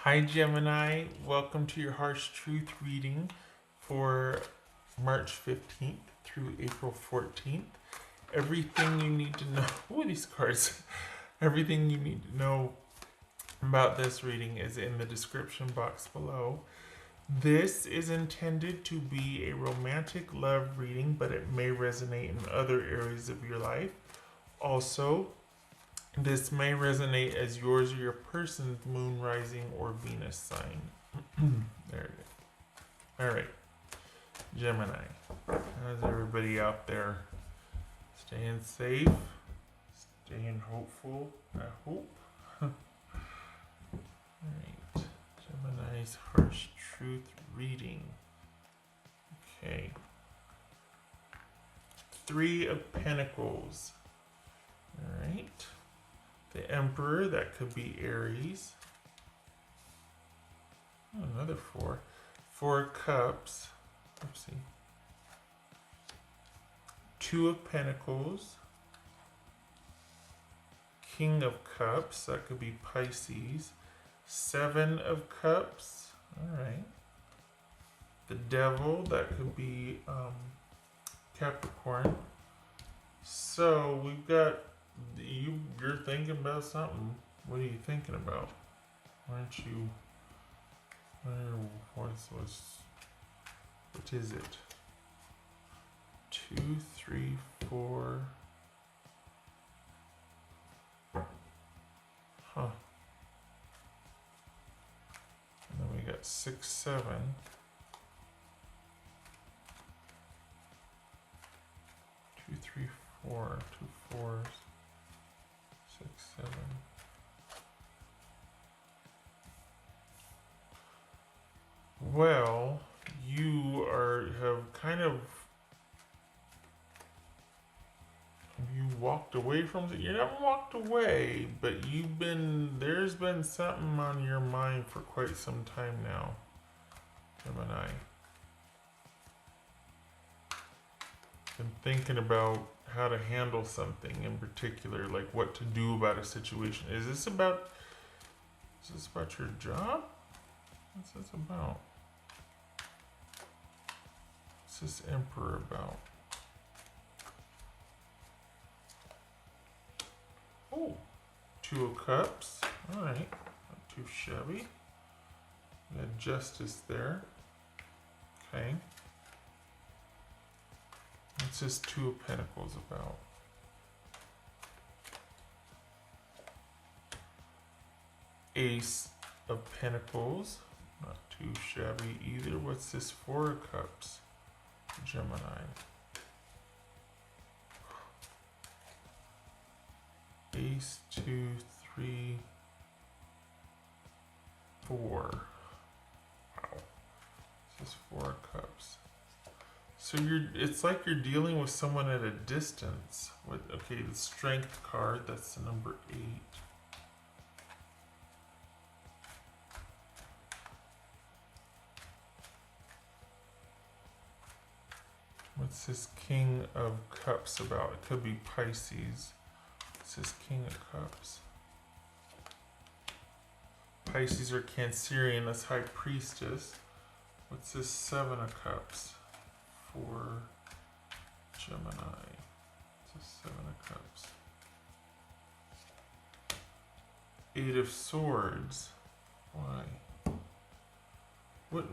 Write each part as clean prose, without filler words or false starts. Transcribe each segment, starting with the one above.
Hi Gemini, welcome to your Harsh Truth reading for March 15th through April 14th. Everything you need to know, these cards, everything you need to know about this reading is in the description box below. This is intended to be a romantic love reading, but it may resonate in other areas of your life. Also, this may resonate as yours or your person's moon, rising, or Venus sign. There it is. All right, Gemini. How's everybody out there? Staying safe, staying hopeful, I hope. All right, Gemini's Harsh Truth reading. Okay. Three of Pentacles. All right. The Emperor, that could be Aries. Oh, another four. Four of Cups. Oopsie. Two of Pentacles. King of Cups, that could be Pisces. Seven of Cups. All right. The Devil, that could be Capricorn. So we've got you're thinking about something. What are you thinking about? Aren't you? What is it? 2, 3, 4. Huh. And then we got 6, 7. 2, 3, 4. 2 4s. 6, 7. Well, you walked away from it. You never walked away, but there's been something on your mind for quite some time now, Gemini. Been thinking about how to handle something in particular, like what to do about a situation. Is this about your job? What's this about? What's this Emperor about? Oh, Two of Cups. All right, not too shabby. We got Justice there. Okay. What's this Two of Pentacles about? Ace of Pentacles. Not too shabby either. What's this Four of Cups? Gemini. Ace, 2, 3, 4. Wow. This is Four of Cups. So it's like you're dealing with someone at a distance. Okay, the Strength card, that's the number 8. What's this King of Cups about? It could be Pisces. What's this King of Cups? Pisces or Cancerian, that's High Priestess. What's this Seven of Cups for Gemini? What's this Seven of Cups? Eight of Swords. Why? What?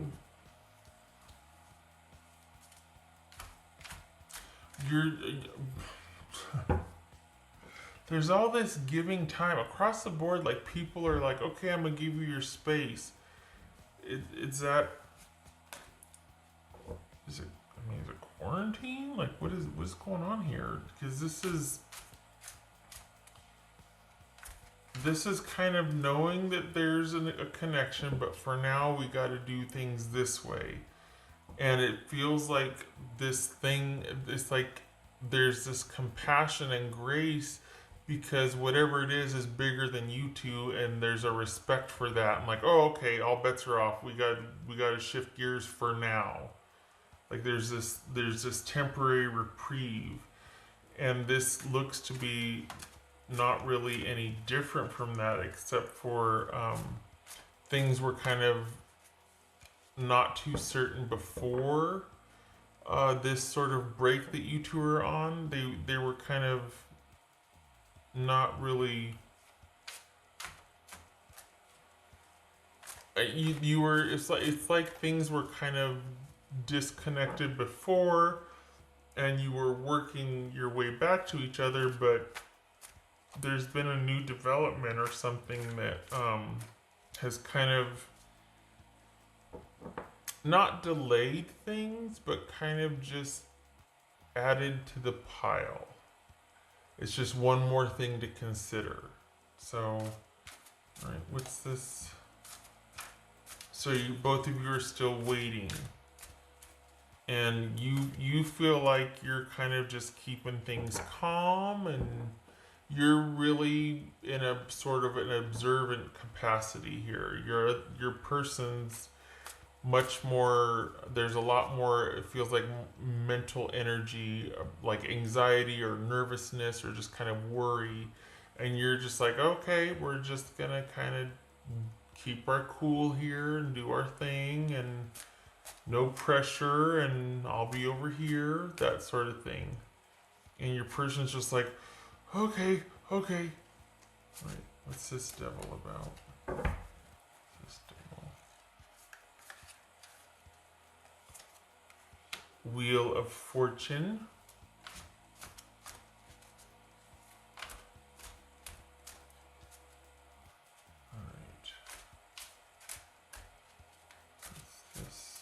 There's all this giving time across the board. Like people are like, okay, I'm gonna give you your space. Is it quarantine? Like what's going on here? Because this is kind of knowing that there's a connection, but for now we got to do things this way. And it feels like it's like there's this compassion and grace because whatever it is bigger than you two, and there's a respect for that. I'm like, oh, okay, all bets are off. We got to shift gears for now. Like there's this temporary reprieve, and this looks to be not really any different from that, except for things were kind of not too certain before this sort of break that you two are on. They were kind of not really. You were. It's like things were kind of disconnected before, and you were working your way back to each other, but there's been a new development or something that has kind of not delayed things, but kind of just added to the pile. It's just one more thing to consider. So, all right, what's this? So both of you are still waiting, and you feel like you're kind of just keeping things calm, and you're really in a sort of an observant capacity here. Your person's much more, there's a lot more, it feels like mental energy, like anxiety or nervousness or just kind of worry, and you're just like, okay, we're just gonna kind of keep our cool here and do our thing, and no pressure, and I'll be over here, that sort of thing. And your person's just like, okay. Right, what's this devil about? This devil. Wheel of Fortune. Alright. What's this?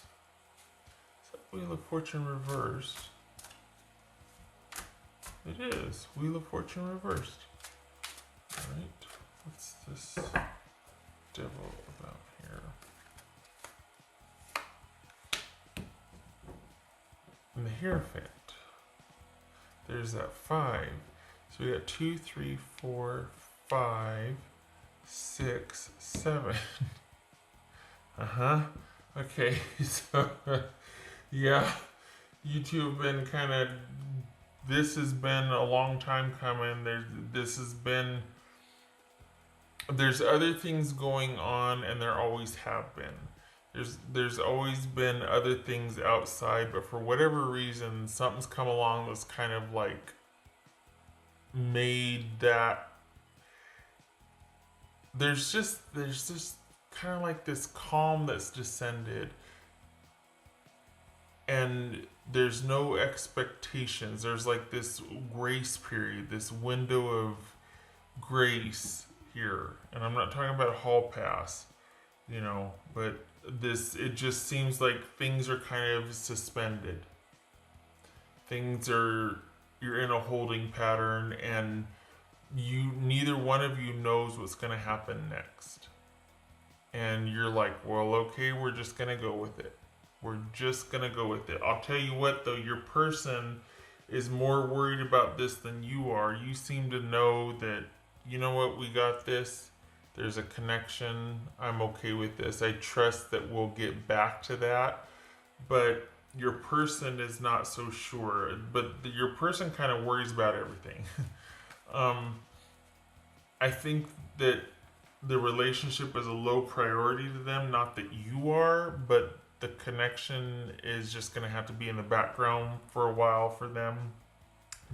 Is that Wheel of Fortune reversed? It is. Wheel of Fortune reversed. Alright. What's this devil about here? And the Hierophant. There's that 5. So we got 2, 3, 4, 5, 6, 7. Okay, so yeah, you two have been kind of, this has been a long time coming. There's other things going on, and there always have been. There's always been other things outside, but for whatever reason, something's come along that's kind of like made that. There's just kind of like this calm that's descended, and there's no expectations. There's like this grace period, this window of grace here, and I'm not talking about a hall pass, but it just seems like things are kind of suspended. You're in a holding pattern, and neither one of you knows what's going to happen next. And you're like, well, okay, we're just going to go with it. I'll tell you what, though, your person is more worried about this than you are. You seem to know that, you know what, we got this. There's a connection. I'm okay with this. I trust that we'll get back to that. But your person is not so sure. But your person kind of worries about everything. I think that the relationship is a low priority to them. Not that you are, but the connection is just going to have to be in the background for a while for them,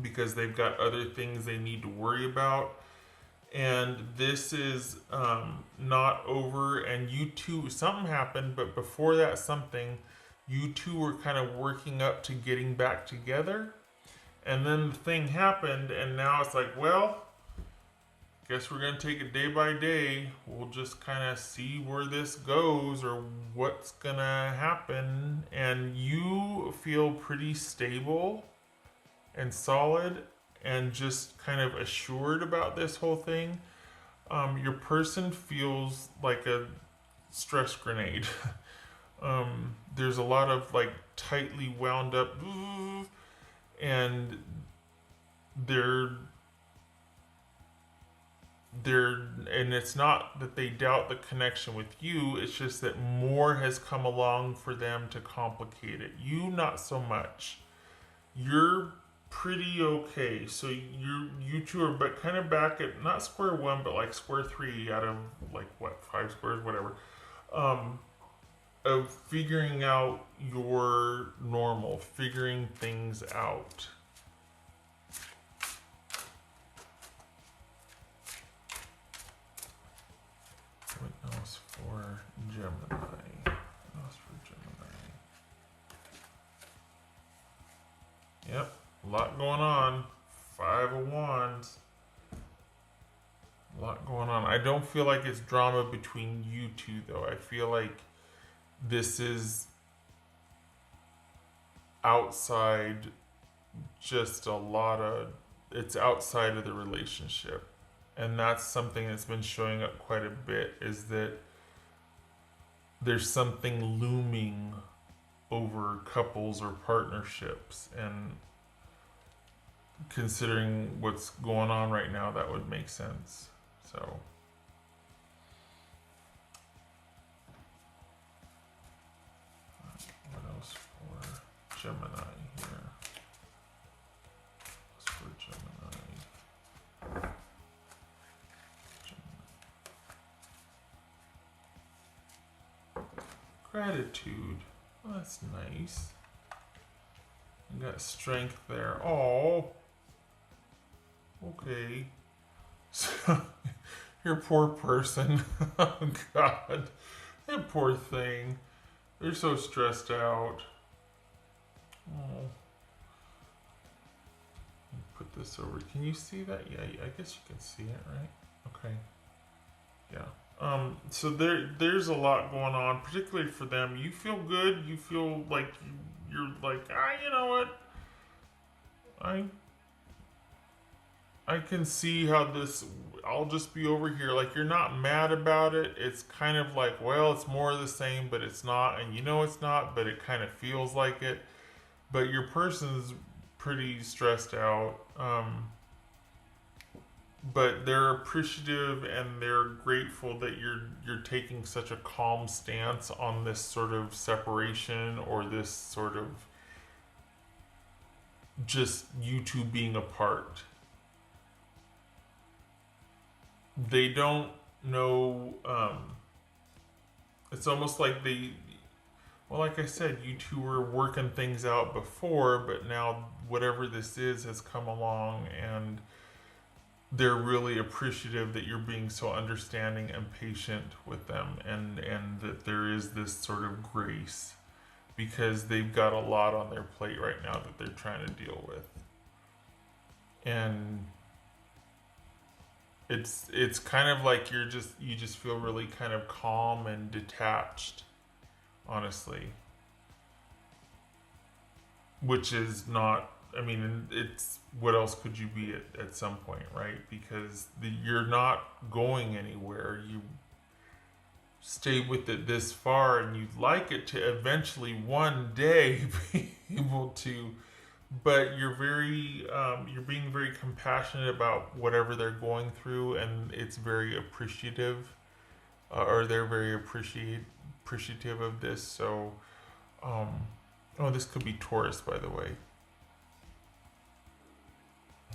because they've got other things they need to worry about. And this is not over, and you two, something happened, but before that something, you two were kind of working up to getting back together, and then the thing happened, and now it's like, well, guess we're going to take it day by day. We'll just kind of see where this goes or what's going to happen. And you feel pretty stable and solid and just kind of assured about this whole thing. Your person feels like a stress grenade. There's a lot of like tightly wound up, and and it's not that they doubt the connection with you, it's just that more has come along for them to complicate it. You, not so much. You're pretty okay. So you two are kind of back at not square one, but like square 3 out of like what, 5 squares, whatever. of figuring out your normal, figuring things out. What else for Gemini? What else for Gemini? Yep, a lot going on. 5 of Wands. A lot going on. I don't feel like it's drama between you two, though. I feel like this is outside, just a lot of, it's outside of the relationship. And that's something that's been showing up quite a bit, is that there's something looming over couples or partnerships. And considering what's going on right now, that would make sense. So, what else for Gemini here? What's for Gemini? Gratitude. Oh, that's nice. You got strength there. Oh, okay. So, your poor person. Oh, God. That poor thing. They're so stressed out. Oh. Put this over. Can you see that? Yeah, I guess you can see it, right? Okay. Yeah. So there's a lot going on, particularly for them. You feel good. You feel like you're like, you know what? I can see how this, I'll just be over here. Like, you're not mad about it. It's kind of like, well, it's more of the same, but it's not. And you know it's not, but it kind of feels like it. But your person's pretty stressed out. But they're appreciative and they're grateful that you're taking such a calm stance on this sort of separation, or this sort of just you two being apart. They don't know, it's almost like well, like I said, you two were working things out before, but now whatever this is has come along, and they're really appreciative that you're being so understanding and patient with them, and that there is this sort of grace, because they've got a lot on their plate right now that they're trying to deal with. And it's kind of like you just feel really kind of calm and detached, honestly. Which is not, I mean, it's, what else could you be at some point, right? Because you're not going anywhere. You stay with it this far, and you'd like it to eventually one day be able to, but you're being very compassionate about whatever they're going through, and it's very appreciative, or they're very appreciative of this. So, oh, this could be Taurus, by the way.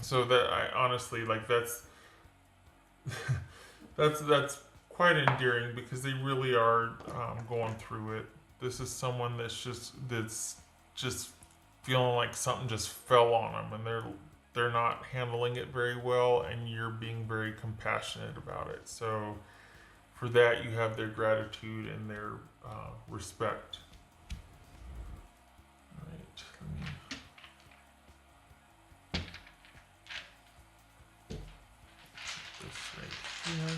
So that, I honestly, like, that's that's quite endearing, because they really are going through it. This is someone that's just feeling like something just fell on them, and they're not handling it very well, and you're being very compassionate about it. So for that, you have their gratitude and their respect. All right, let me this right here.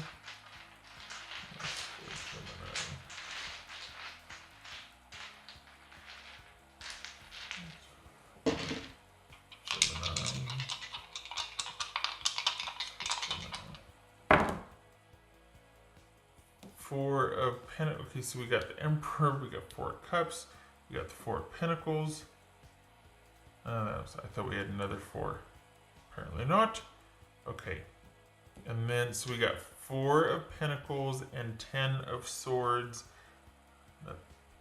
Four of Pentacles. Okay, so we got the Emperor, we got Four of Cups, we got the Four of Pentacles. I thought we had another four. Apparently not. Okay. And then, so we got Four of Pentacles and 10 of Swords.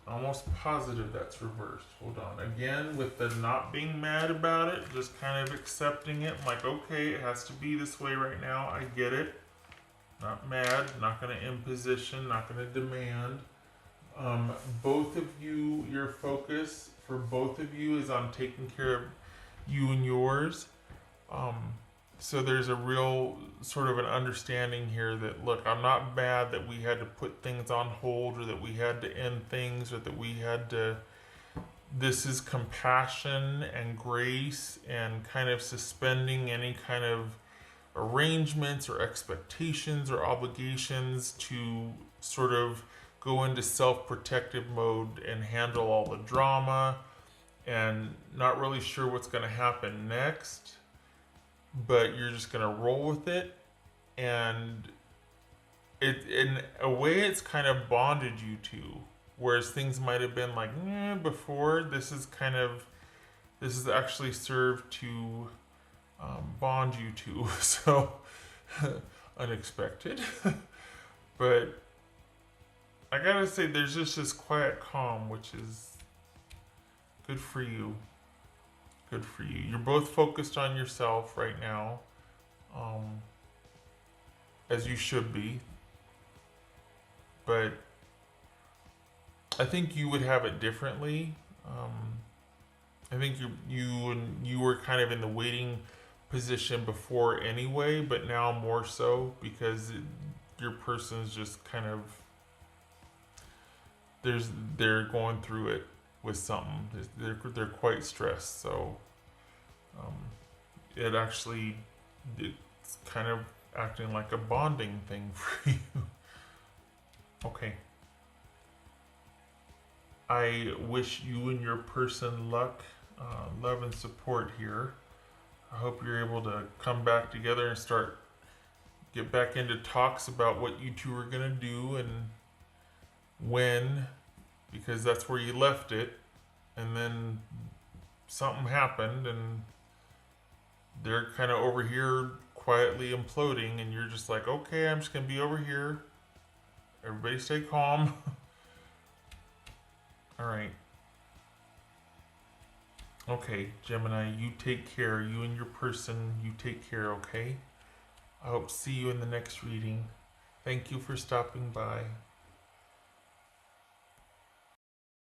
Almost positive that's reversed. Hold on. Again, with the not being mad about it, just kind of accepting it. I'm like, okay, it has to be this way right now. I get it. Not mad, not going to imposition, not going to demand. Both of you, your focus for both of you is on taking care of you and yours. Um, so there's a real sort of an understanding here that, look, I'm not mad that we had to put things on hold or that we had to end things or that we had to. This is compassion and grace and kind of suspending any kind of arrangements or expectations or obligations to sort of go into self-protective mode and handle all the drama and not really sure what's going to happen next, but you're just going to roll with it. And it, in a way, it's kind of bonded you two, whereas things might have been like before. This is actually served to bond you two. So unexpected. But I gotta say, there's just this quiet calm, which is good for you. Good for you. You're both focused on yourself right now, as you should be. But I think you would have it differently. I think you were kind of in the waiting position before anyway, but now more so because your person's just kind of they're going through it with something. They're quite stressed, so it's kind of acting like a bonding thing for you. Okay. I wish you and your person luck, love, and support here. I hope you're able to come back together and get back into talks about what you two are going to do and when, because that's where you left it. And then something happened and they're kind of over here quietly imploding, and you're just like, okay, I'm just going to be over here. Everybody stay calm. All right. Okay, Gemini, you take care. You and your person, you take care, okay? I hope to see you in the next reading. Thank you for stopping by.